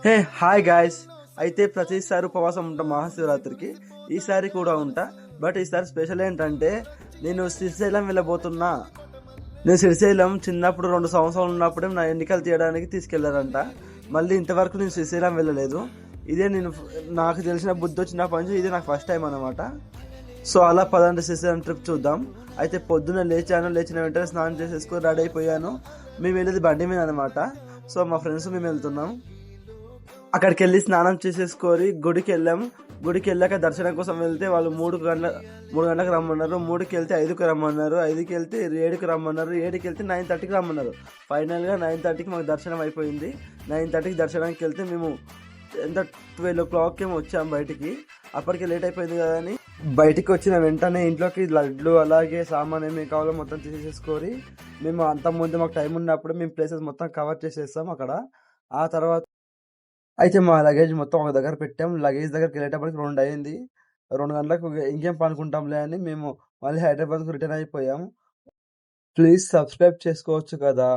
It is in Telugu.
Hey hi guys. అయితే ప్రతిసారి ఉపవాసం ఉంటా మహాశివరాత్రికి. ఈసారి కూడా ఉంటా. బట్ ఈసారి స్పెషల్ ఏంటంటే నేను శ్రీశైలం వెళ్ళబోతున్నా. నేను శ్రీశైలం చిన్నప్పుడు 2 సంవత్సరాలు ఉన్నప్పుడే నా ఎన్నికలు తీయడానికి తీసుకెళ్లారంట. మళ్ళీ ఇంతవరకు నేను శ్రీశైలం వెళ్ళలేదు. ఇదే నాకు తెలిసిన బుద్ధి వచ్చినప్పటి నుంచి ఇదే నాకు ఫస్ట్ టైం అనమాట. సో అలా పదండి శ్రీశైలం ట్రిప్ చూద్దాం. అయితే పొద్దున్న లేచిన వెంటనే స్నానం చేసేసుకొని రెడీ అయిపోయాను. మేము వెళ్ళేది బండి మీద అనమాట. సో మా ఫ్రెండ్స్ మేము వెళ్తున్నాం. అక్కడికి వెళ్ళి స్నానం చేసేసుకొని గుడికి వెళ్ళాం. గుడికి వెళ్ళాక దర్శనం కోసం వెళ్తే వాళ్ళు 3 గంటలకు రమ్మన్నారు. 3కి వెళ్తే 5కి రమ్మన్నారు. 5కి వెళ్తే 7కి రమ్మన్నారు. 7కి వెళ్తే 9:30కి రమ్మన్నారు. ఫైనల్గా 9:30కి మాకు దర్శనం అయిపోయింది. 9:30కి దర్శనానికి వెళ్తే మేము 12 o'clock ఏమో వచ్చాం బయటికి. అప్పటికే లేట్ అయిపోయింది కదా అని బయటికి వచ్చిన వెంటనే ఇంట్లోకి లడ్లు అలాగే సామాన్ ఏమి కావాలో మొత్తం తీసేసుకొని మేము అంతకుముందు మాకు టైం ఉన్నప్పుడు మేము ప్లేసెస్ మొత్తం కవర్ చేసేస్తాం అక్కడ. ఆ తర్వాత అయితే మా లగేజ్ మొత్తం ఒక దగ్గర పెట్టాం. లగేజ్ దగ్గరికి వెళ్ళేటప్పటికి 2 అయింది. 2 గంటలకు ఇంకేం పనుకుంటాంలే అని మేము మళ్ళీ హైదరాబాద్కు రిటర్న్ అయిపోయాం. ప్లీజ్ సబ్స్క్రైబ్ చేసుకోవచ్చు కదా.